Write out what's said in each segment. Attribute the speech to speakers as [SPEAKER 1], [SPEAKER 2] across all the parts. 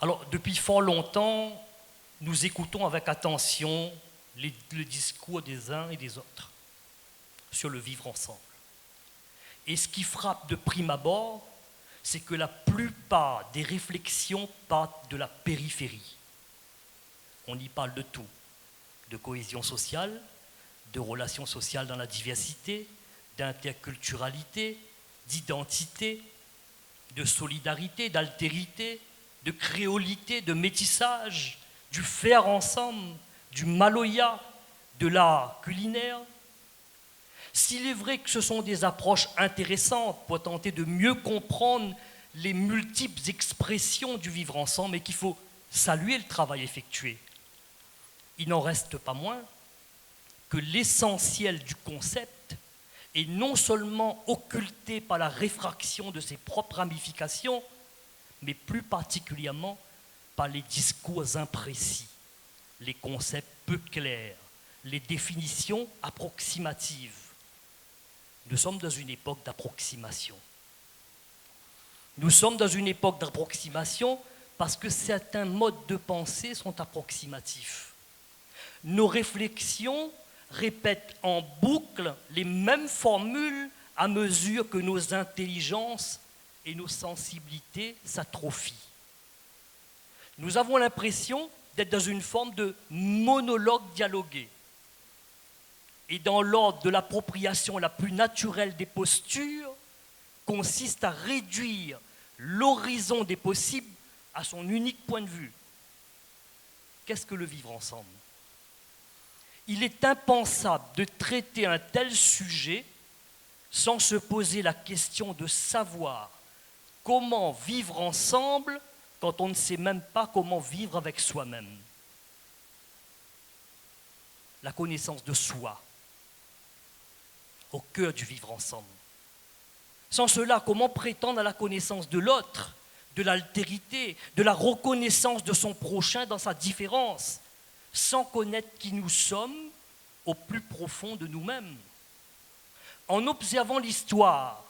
[SPEAKER 1] Alors, depuis fort longtemps, nous écoutons avec attention le discours des uns et des autres sur le vivre ensemble. Et ce qui frappe de prime abord, c'est que la plupart des réflexions partent de la périphérie. On y parle de tout, de cohésion sociale, de relations sociales dans la diversité, d'interculturalité, d'identité, de solidarité, d'altérité, de créolité, de métissage, du faire ensemble, du maloya, de l'art culinaire. S'il est vrai que ce sont des approches intéressantes pour tenter de mieux comprendre les multiples expressions du vivre ensemble et qu'il faut saluer le travail effectué, il n'en reste pas moins que l'essentiel du concept est non seulement occulté par la réfraction de ses propres ramifications, mais plus particulièrement par les discours imprécis, les concepts peu clairs, les définitions approximatives. Nous sommes dans une époque d'approximation. Nous sommes dans une époque d'approximation parce que certains modes de pensée sont approximatifs. Nos réflexions répètent en boucle les mêmes formules à mesure que nos intelligences et nos sensibilités s'atrophient. Nous avons l'impression d'être dans une forme de monologue dialogué. Et dans l'ordre de l'appropriation la plus naturelle des postures, consiste à réduire l'horizon des possibles à son unique point de vue. Qu'est-ce que le vivre ensemble ? Il est impensable de traiter un tel sujet sans se poser la question de savoir comment vivre ensemble quand on ne sait même pas comment vivre avec soi-même. La connaissance de soi, au cœur du vivre ensemble. Sans cela, comment prétendre à la connaissance de l'autre, de l'altérité, de la reconnaissance de son prochain dans sa différence, sans connaître qui nous sommes au plus profond de nous-mêmes? En observant l'histoire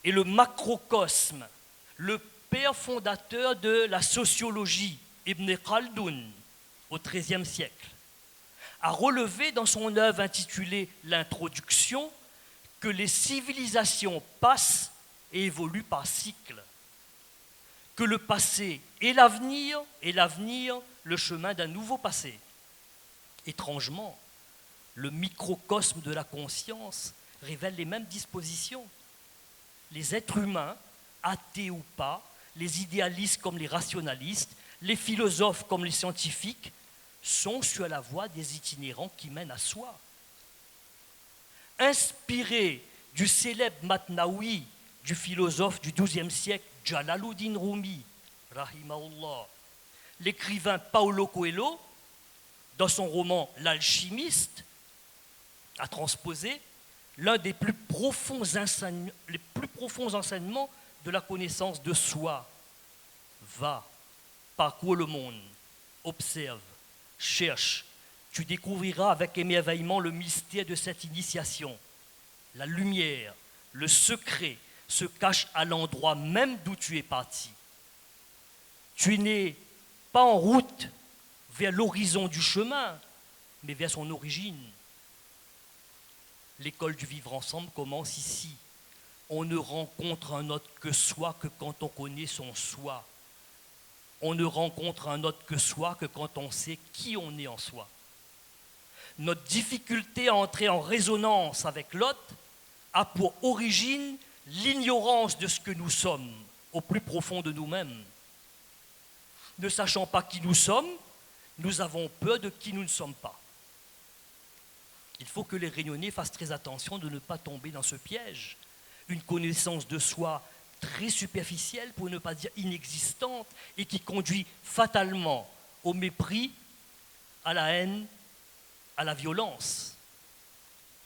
[SPEAKER 1] et le macrocosme, le père fondateur de la sociologie, Ibn Khaldoun, au XIIIe siècle, a relevé dans son œuvre intitulée « L'introduction » que les civilisations passent et évoluent par cycles, que le passé est l'avenir et l'avenir le chemin d'un nouveau passé. Étrangement, le microcosme de la conscience révèle les mêmes dispositions. Les êtres humains, athées ou pas, les idéalistes comme les rationalistes, les philosophes comme les scientifiques, sont sur la voie des itinérants qui mènent à soi. Inspiré du célèbre Matnaoui du philosophe du XIIe siècle Jalaluddin Rumi, rahimahullah, l'écrivain Paulo Coelho, dans son roman L'Alchimiste, a transposé l'un des plus profonds enseignements de la connaissance de soi. Va, parcours le monde, observe, cherche, tu découvriras avec émerveillement le mystère de cette initiation. La lumière, le secret se cachent à l'endroit même d'où tu es parti. Tu n'es pas en route vers l'horizon du chemin, mais vers son origine. L'école du vivre ensemble commence ici. On ne rencontre un autre que soi que quand on connaît son soi. On ne rencontre un autre que soi que quand on sait qui on est en soi. Notre difficulté à entrer en résonance avec l'autre a pour origine l'ignorance de ce que nous sommes au plus profond de nous-mêmes. Ne sachant pas qui nous sommes, nous avons peur de qui nous ne sommes pas. Il faut que les Réunionnais fassent très attention de ne pas tomber dans ce piège. Une connaissance de soi très superficielle, pour ne pas dire inexistante, et qui conduit fatalement au mépris, à la haine, à la violence.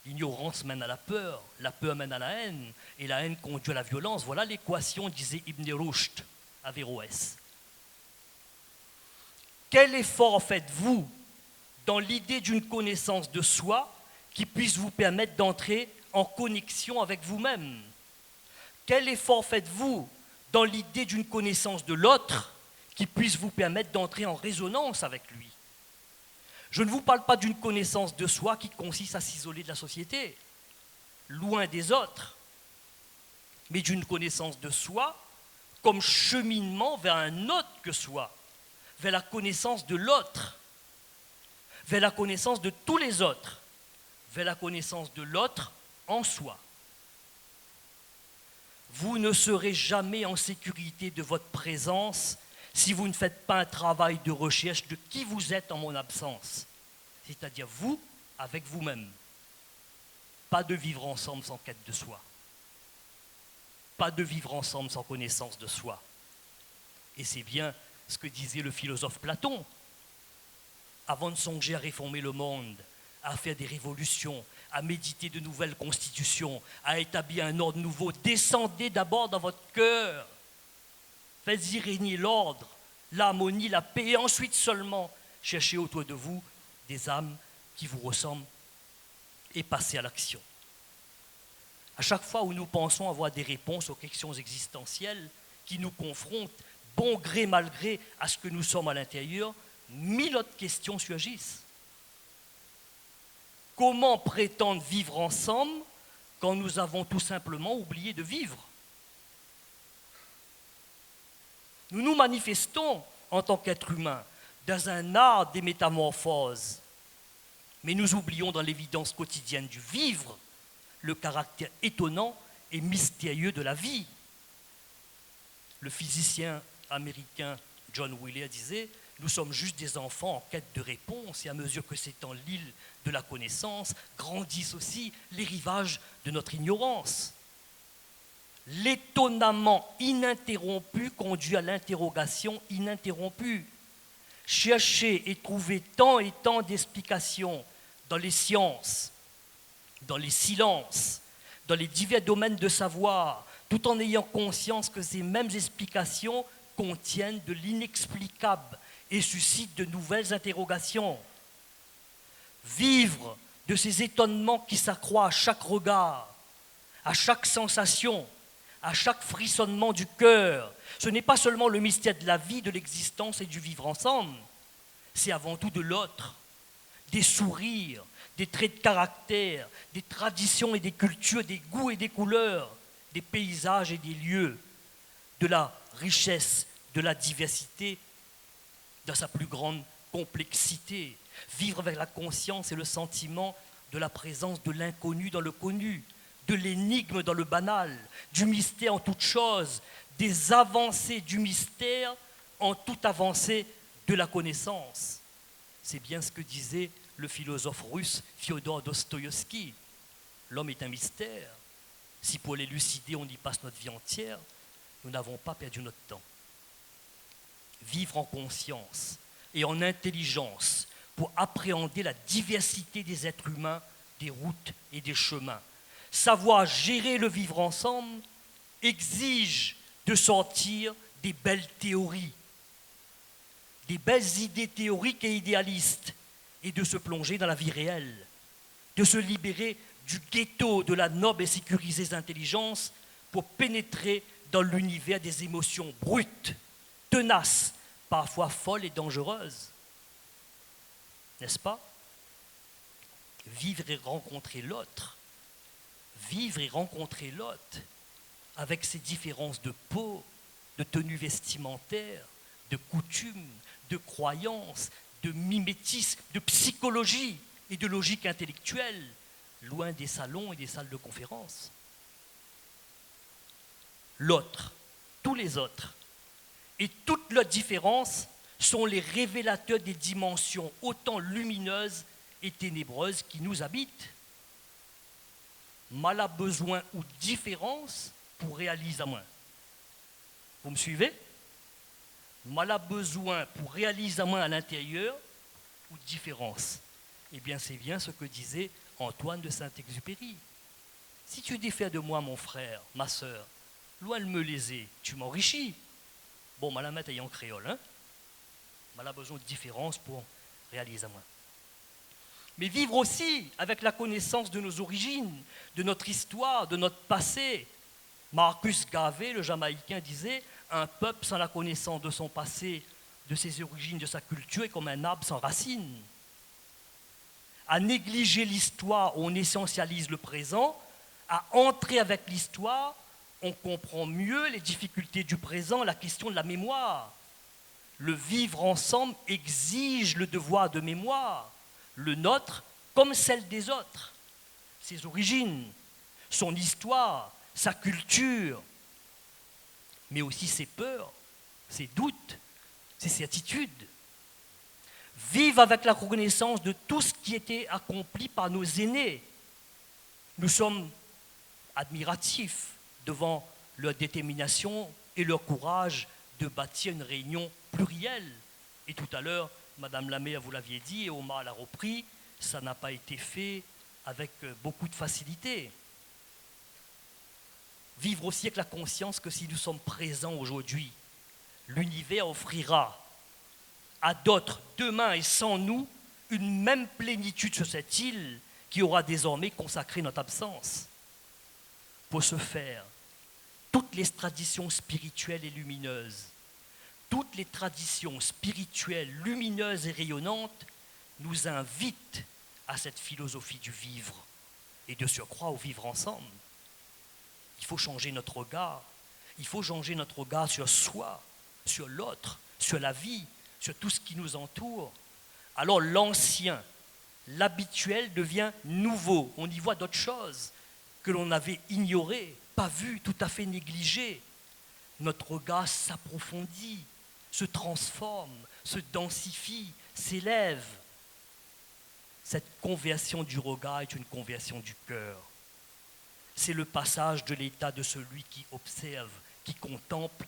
[SPEAKER 1] L'ignorance mène à la peur mène à la haine, et la haine conduit à la violence. Voilà l'équation, disait Ibn Rushd, Averroès. Quel effort faites-vous dans l'idée d'une connaissance de soi qui puisse vous permettre d'entrer en connexion avec vous-même? Quel effort faites-vous dans l'idée d'une connaissance de l'autre qui puisse vous permettre d'entrer en résonance avec lui. Je ne vous parle pas d'une connaissance de soi qui consiste à s'isoler de la société, loin des autres, mais d'une connaissance de soi comme cheminement vers un autre que soi, vers la connaissance de l'autre, vers la connaissance de tous les autres, vers la connaissance de l'autre en soi. Vous ne serez jamais en sécurité de votre présence si vous ne faites pas un travail de recherche de qui vous êtes en mon absence, c'est-à-dire vous avec vous-même. Pas de vivre ensemble sans quête de soi. Pas de vivre ensemble sans connaissance de soi. Et c'est bien ce que disait le philosophe Platon. Avant de songer à réformer le monde, à faire des révolutions, à méditer de nouvelles constitutions, à établir un ordre nouveau, descendez d'abord dans votre cœur. Faites-y régner l'ordre, l'harmonie, la paix, et ensuite seulement cherchez autour de vous des âmes qui vous ressemblent et passez à l'action. À chaque fois où nous pensons avoir des réponses aux questions existentielles qui nous confrontent, bon gré mal gré à ce que nous sommes à l'intérieur, 1000 autres questions surgissent. Comment prétendre vivre ensemble quand nous avons tout simplement oublié de vivre? Nous nous manifestons en tant qu'êtres humains dans un art des métamorphoses, mais nous oublions dans l'évidence quotidienne du vivre le caractère étonnant et mystérieux de la vie. Le physicien américain John Wheeler disait « Nous sommes juste des enfants en quête de réponse et à mesure que s'étend l'île de la connaissance, grandissent aussi les rivages de notre ignorance. » L'étonnement ininterrompu conduit à l'interrogation ininterrompue. Chercher et trouver tant et tant d'explications dans les sciences, dans les silences, dans les divers domaines de savoir, tout en ayant conscience que ces mêmes explications contiennent de l'inexplicable et suscitent de nouvelles interrogations. Vivre de ces étonnements qui s'accroît à chaque regard, à chaque sensation, à chaque frissonnement du cœur, ce n'est pas seulement le mystère de la vie, de l'existence et du vivre ensemble, c'est avant tout de l'autre, des sourires, des traits de caractère, des traditions et des cultures, des goûts et des couleurs, des paysages et des lieux, de la richesse, de la diversité, dans sa plus grande complexité. Vivre avec la conscience et le sentiment de la présence de l'inconnu dans le connu, de l'énigme dans le banal, du mystère en toute chose, des avancées du mystère en toute avancée de la connaissance. C'est bien ce que disait le philosophe russe Fyodor Dostoïevski. L'homme est un mystère. Si pour l'élucider on y passe notre vie entière, nous n'avons pas perdu notre temps. Vivre en conscience et en intelligence pour appréhender la diversité des êtres humains, des routes et des chemins. Savoir gérer le vivre ensemble exige de sortir des belles théories, des belles idées théoriques et idéalistes, et de se plonger dans la vie réelle, de se libérer du ghetto de la noble et sécurisée intelligence pour pénétrer dans l'univers des émotions brutes, tenaces, parfois folles et dangereuses. N'est-ce pas? Vivre et rencontrer l'autre, avec ses différences de peau, de tenue vestimentaire, de coutumes, de croyances, de mimétisme, de psychologie et de logique intellectuelle, loin des salons et des salles de conférence. L'autre, tous les autres, et toutes leurs différences sont les révélateurs des dimensions autant lumineuses et ténébreuses qui nous habitent. Mal à besoin ou différence pour réaliser à moins. Vous me suivez? Mal à besoin pour réaliser à moins à l'intérieur ou différence. Eh bien, c'est bien ce que disait Antoine de Saint-Exupéry. Si tu défais de moi, mon frère, ma sœur, loin de me léser, tu m'enrichis. Bon, mal à mettre en créole, hein? Mal à besoin de différence pour réaliser à moins. Mais vivre aussi avec la connaissance de nos origines, de notre histoire, de notre passé, Marcus Garvey, le Jamaïcain, disait « Un peuple sans la connaissance de son passé, de ses origines, de sa culture, est comme un arbre sans racines. » À négliger l'histoire, on essentialise le présent. À entrer avec l'histoire, on comprend mieux les difficultés du présent, la question de la mémoire. Le vivre ensemble exige le devoir de mémoire, le nôtre comme celle des autres, ses origines, son histoire, sa culture, mais aussi ses peurs, ses doutes, ses certitudes. Vivre avec la reconnaissance de tout ce qui était accompli par nos aînés. Nous sommes admiratifs devant leur détermination et leur courage de bâtir une réunion plurielle. Et tout à l'heure, Madame la maire, vous l'aviez dit, et Omar l'a repris, ça n'a pas été fait avec beaucoup de facilité. Vivre aussi avec la conscience que si nous sommes présents aujourd'hui, l'univers offrira à d'autres, demain et sans nous, une même plénitude sur cette île qui aura désormais consacré notre absence. Pour ce faire, toutes les traditions spirituelles et lumineuses, toutes les traditions spirituelles lumineuses et rayonnantes nous invitent à cette philosophie du vivre et de surcroît au vivre ensemble. Il faut changer notre regard. Il faut changer notre regard sur soi, sur l'autre, sur la vie, sur tout ce qui nous entoure. Alors l'ancien, l'habituel devient nouveau. On y voit d'autres choses que l'on avait ignorées, pas vues, tout à fait négligées. Notre regard s'approfondit, se transforme, se densifie, s'élève. Cette conversion du regard est une conversion du cœur. C'est le passage de l'état de celui qui observe, qui contemple,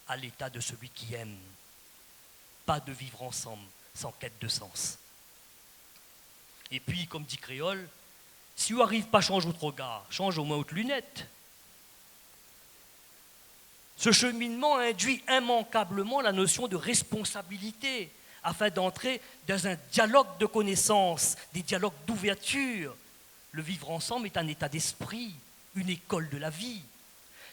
[SPEAKER 1] à l'état de celui qui aime. Pas de vivre ensemble sans quête de sens. Et puis, comme dit Créole, si vous n'arrivez pas à changer votre regard, change au moins votre lunette. Ce cheminement induit immanquablement la notion de responsabilité afin d'entrer dans un dialogue de connaissances, des dialogues d'ouverture. Le vivre ensemble est un état d'esprit, une école de la vie.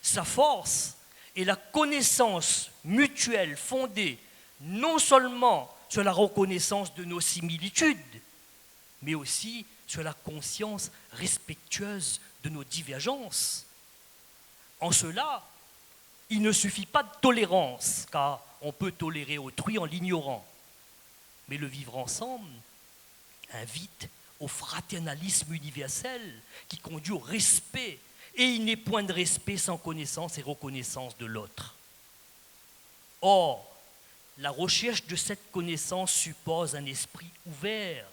[SPEAKER 1] Sa force est la connaissance mutuelle fondée non seulement sur la reconnaissance de nos similitudes, mais aussi sur la conscience respectueuse de nos divergences. En cela, il ne suffit pas de tolérance, car on peut tolérer autrui en l'ignorant. Mais le vivre ensemble invite au fraternalisme universel qui conduit au respect. Et il n'est point de respect sans connaissance et reconnaissance de l'autre. Or, la recherche de cette connaissance suppose un esprit ouvert,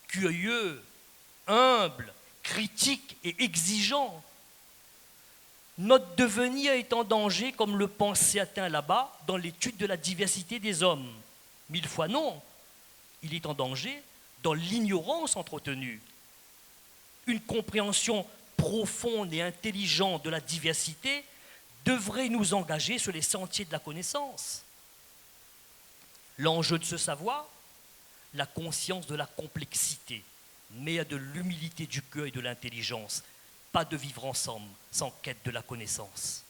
[SPEAKER 1] curieux, humble, critique et exigeant. Notre devenir est en danger, comme le pensent certains là-bas, dans l'étude de la diversité des hommes. 1000 fois non, il est en danger dans l'ignorance entretenue. Une compréhension profonde et intelligente de la diversité devrait nous engager sur les sentiers de la connaissance. L'enjeu de ce savoir, la conscience de la complexité, mais de l'humilité du cœur et de l'intelligence, pas de vivre ensemble sans quête de la connaissance.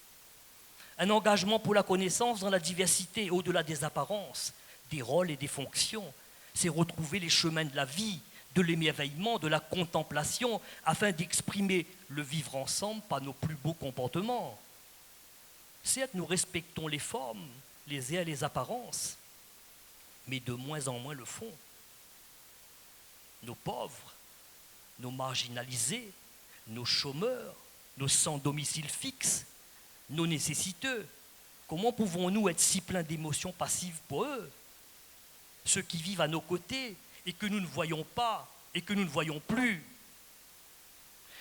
[SPEAKER 1] Un engagement pour la connaissance dans la diversité, au-delà des apparences, des rôles et des fonctions, c'est retrouver les chemins de la vie, de l'émerveillement, de la contemplation, afin d'exprimer le vivre ensemble par nos plus beaux comportements. Certes, nous respectons les formes, les airs et les apparences, mais de moins en moins le fond. Nos pauvres, nos marginalisés, nos chômeurs, nos sans domicile fixe, nos nécessiteux, comment pouvons-nous être si pleins d'émotions passives pour eux? Ceux qui vivent à nos côtés et que nous ne voyons pas et que nous ne voyons plus.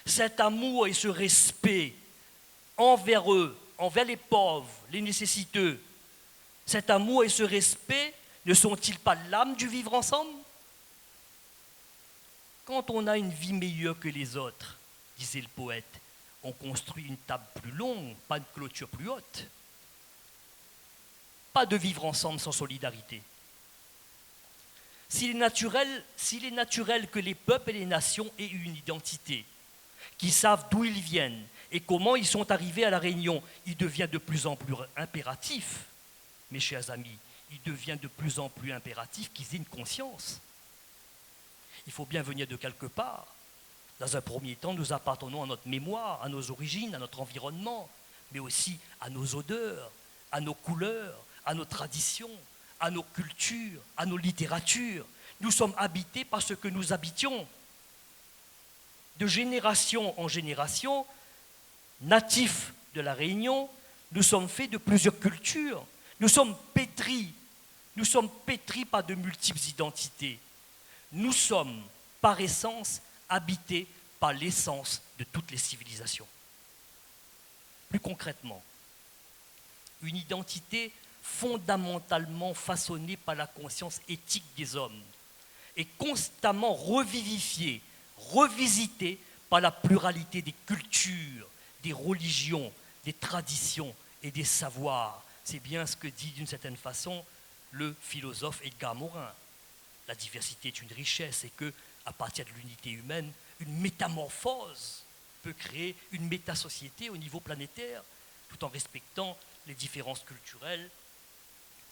[SPEAKER 1] Cet amour et ce respect envers eux, envers les pauvres, les nécessiteux, cet amour et ce respect ne sont-ils pas l'âme du vivre ensemble? Quand on a une vie meilleure que les autres, disait le poète, on construit une table plus longue, pas une clôture plus haute. Pas de vivre ensemble sans solidarité. S'il est naturel que les peuples et les nations aient une identité, qu'ils savent d'où ils viennent et comment ils sont arrivés à La Réunion. Il devient de plus en plus impératif, mes chers amis, il devient de plus en plus impératif qu'ils aient une conscience. Il faut bien venir de quelque part. Dans un premier temps, nous appartenons à notre mémoire, à nos origines, à notre environnement, mais aussi à nos odeurs, à nos couleurs, à nos traditions, à nos cultures, à nos littératures. Nous sommes habités par ce que nous habitions. De génération en génération, natifs de La Réunion, nous sommes faits de plusieurs cultures. Nous sommes pétris par de multiples identités. Nous sommes, par essence, habités par l'essence de toutes les civilisations. Plus concrètement, une identité fondamentalement façonnée par la conscience éthique des hommes et constamment revivifiée, revisitée par la pluralité des cultures, des religions, des traditions et des savoirs. C'est bien ce que dit d'une certaine façon le philosophe Edgar Morin. La diversité est une richesse et que, à partir de l'unité humaine, une métamorphose peut créer une métasociété au niveau planétaire, tout en respectant les différences culturelles,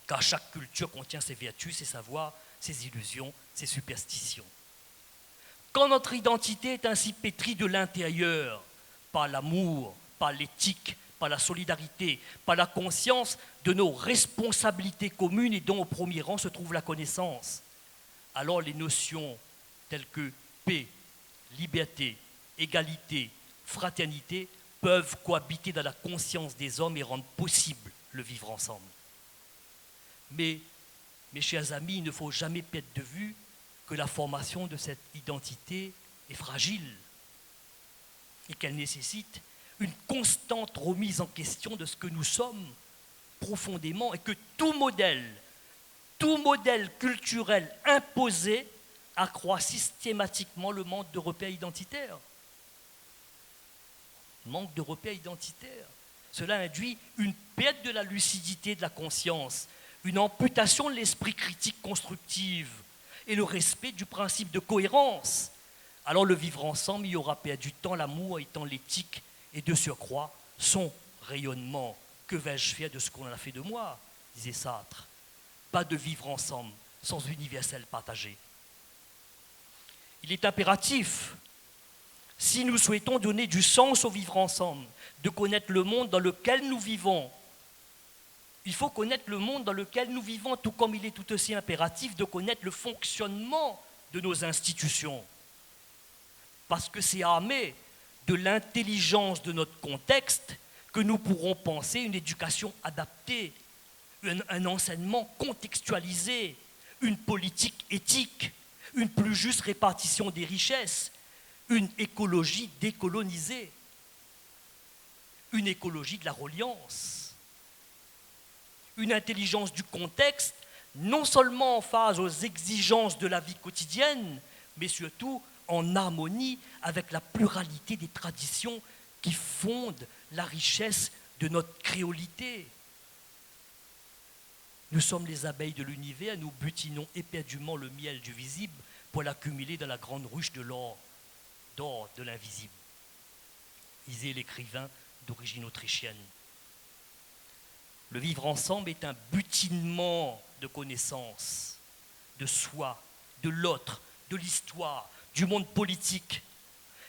[SPEAKER 1] car chaque culture contient ses vertus, ses savoirs, ses illusions, ses superstitions. Quand notre identité est ainsi pétrie de l'intérieur, par l'amour, par l'éthique, par la solidarité, par la conscience de nos responsabilités communes et dont au premier rang se trouve la connaissance, alors les notions telles que paix, liberté, égalité, fraternité peuvent cohabiter dans la conscience des hommes et rendre possible le vivre ensemble. Mais, mes chers amis, il ne faut jamais perdre de vue que la formation de cette identité est fragile et qu'elle nécessite une constante remise en question de ce que nous sommes profondément et que tout modèle culturel imposé accroît systématiquement le manque de repères identitaires. Manque de repères identitaires. Cela induit une perte de la lucidité de la conscience, une amputation de l'esprit critique constructive et le respect du principe de cohérence. Alors le vivre ensemble y aura perdu tant l'amour et tant l'éthique et de surcroît son rayonnement. Que vais-je faire de ce qu'on a fait de moi, disait Sartre. Pas de vivre ensemble sans universel partagé. Il est impératif, si nous souhaitons donner du sens au vivre ensemble, de connaître le monde dans lequel nous vivons. Il faut connaître le monde dans lequel nous vivons, tout comme il est tout aussi impératif de connaître le fonctionnement de nos institutions. Parce que c'est armé de l'intelligence de notre contexte que nous pourrons penser une éducation adaptée, un enseignement contextualisé, une politique éthique, une plus juste répartition des richesses, une écologie décolonisée, une écologie de la reliance, une intelligence du contexte, non seulement en phase aux exigences de la vie quotidienne, mais surtout en harmonie avec la pluralité des traditions qui fondent la richesse de notre créolité. Nous sommes les abeilles de l'univers, nous butinons éperdument le miel du visible pour l'accumuler dans la grande ruche de l'or, d'or de l'invisible. Disait l'écrivain d'origine autrichienne. Le vivre ensemble est un butinement de connaissances, de soi, de l'autre, de l'histoire, du monde politique,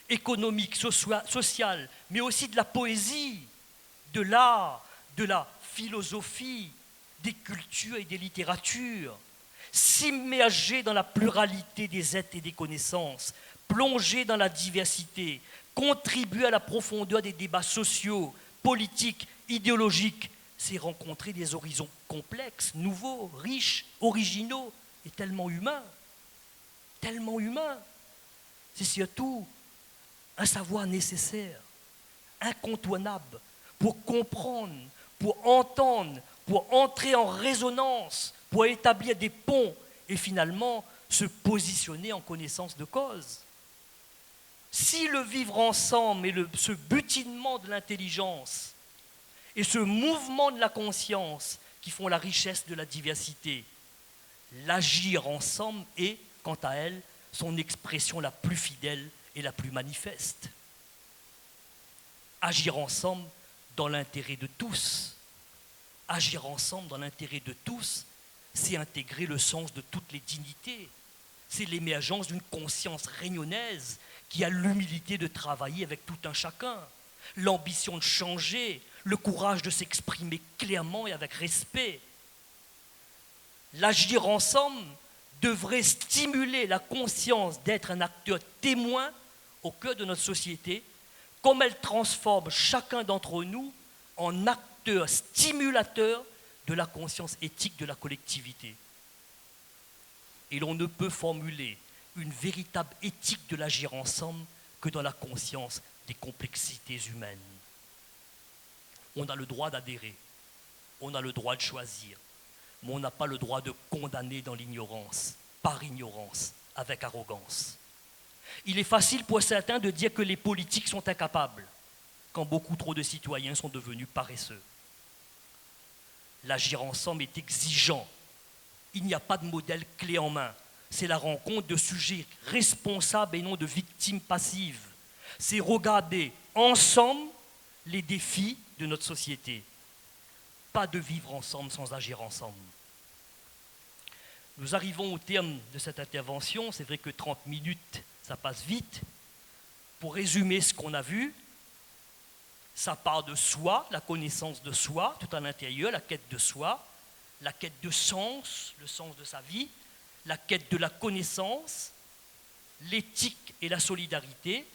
[SPEAKER 1] économique, social, mais aussi de la poésie, de l'art, de la philosophie, des cultures et des littératures. S'immerger dans la pluralité des êtres et des connaissances, plonger dans la diversité, contribuer à la profondeur des débats sociaux, politiques, idéologiques, c'est rencontrer des horizons complexes, nouveaux, riches, originaux et tellement humains. Tellement humains. C'est surtout un savoir nécessaire, incontournable, pour comprendre, pour entendre, pour entrer en résonance, pour établir des ponts et finalement se positionner en connaissance de cause. Si le vivre ensemble et ce butinement de l'intelligence et ce mouvement de la conscience qui font la richesse de la diversité, l'agir ensemble est, quant à elle, son expression la plus fidèle et la plus manifeste. agir ensemble dans l'intérêt de tous. Agir ensemble dans l'intérêt de tous, c'est intégrer le sens de toutes les dignités. C'est l'émergence d'une conscience réunionnaise qui a l'humilité de travailler avec tout un chacun, l'ambition de changer, le courage de s'exprimer clairement et avec respect. L'agir ensemble devrait stimuler la conscience d'être un acteur témoin au cœur de notre société, comme elle transforme chacun d'entre nous en acteur stimulateur de la conscience éthique de la collectivité. Et l'on ne peut formuler une véritable éthique de l'agir ensemble que dans la conscience des complexités humaines. On a le droit d'adhérer, on a le droit de choisir, mais on n'a pas le droit de condamner dans l'ignorance, par ignorance, avec arrogance. Il est facile pour certains de dire que les politiques sont incapables, quand beaucoup trop de citoyens sont devenus paresseux. L'agir ensemble est exigeant. Il n'y a pas de modèle clé en main. C'est la rencontre de sujets responsables et non de victimes passives. C'est regarder ensemble les défis de notre société. Pas de vivre ensemble sans agir ensemble. Nous arrivons au terme de cette intervention. C'est vrai que 30 minutes, ça passe vite. Pour résumer ce qu'on a vu, ça part de soi, la connaissance de soi, tout à l'intérieur, la quête de soi, la quête de sens, le sens de sa vie, la quête de la connaissance, l'éthique et la solidarité,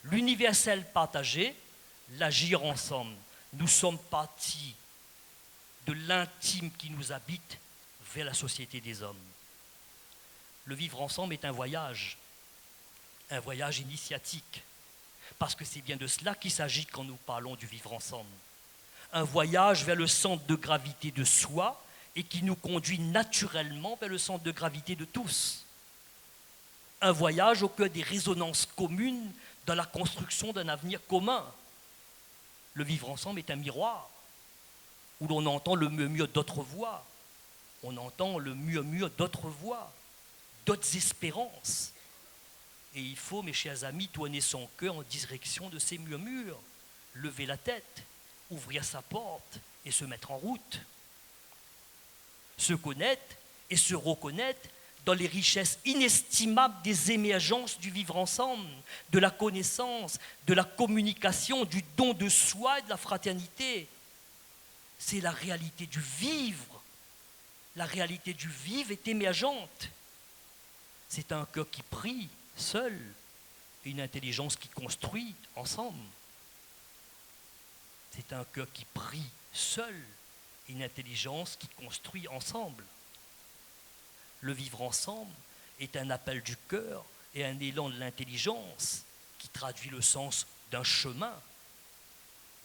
[SPEAKER 1] l'universel partagé, l'agir ensemble. Nous sommes partis de l'intime qui nous habite vers la société des hommes. Le vivre ensemble est un voyage initiatique, parce que c'est bien de cela qu'il s'agit quand nous parlons du vivre ensemble. Un voyage vers le centre de gravité de soi et qui nous conduit naturellement vers le centre de gravité de tous. Un voyage au cœur des résonances communes dans la construction d'un avenir commun. Le vivre ensemble est un miroir où l'on entend le murmure d'autres voix. On entend le murmure d'autres voix, d'autres espérances. Et il faut, mes chers amis, tourner son cœur en direction de ces murmures, lever la tête, ouvrir sa porte et se mettre en route. Se connaître et se reconnaître dans les richesses inestimables des émergences du vivre ensemble, de la connaissance, de la communication, du don de soi et de la fraternité. C'est la réalité du vivre. La réalité du vivre est émergente. C'est un cœur qui prie seul et une intelligence qui construit ensemble. C'est un cœur qui prie seul et une intelligence qui construit ensemble. Le vivre ensemble est un appel du cœur et un élan de l'intelligence qui traduit le sens d'un chemin.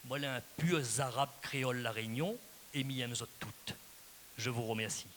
[SPEAKER 1] Voilà un pur arabe créole La Réunion et m'y aime toutes. Je vous remercie.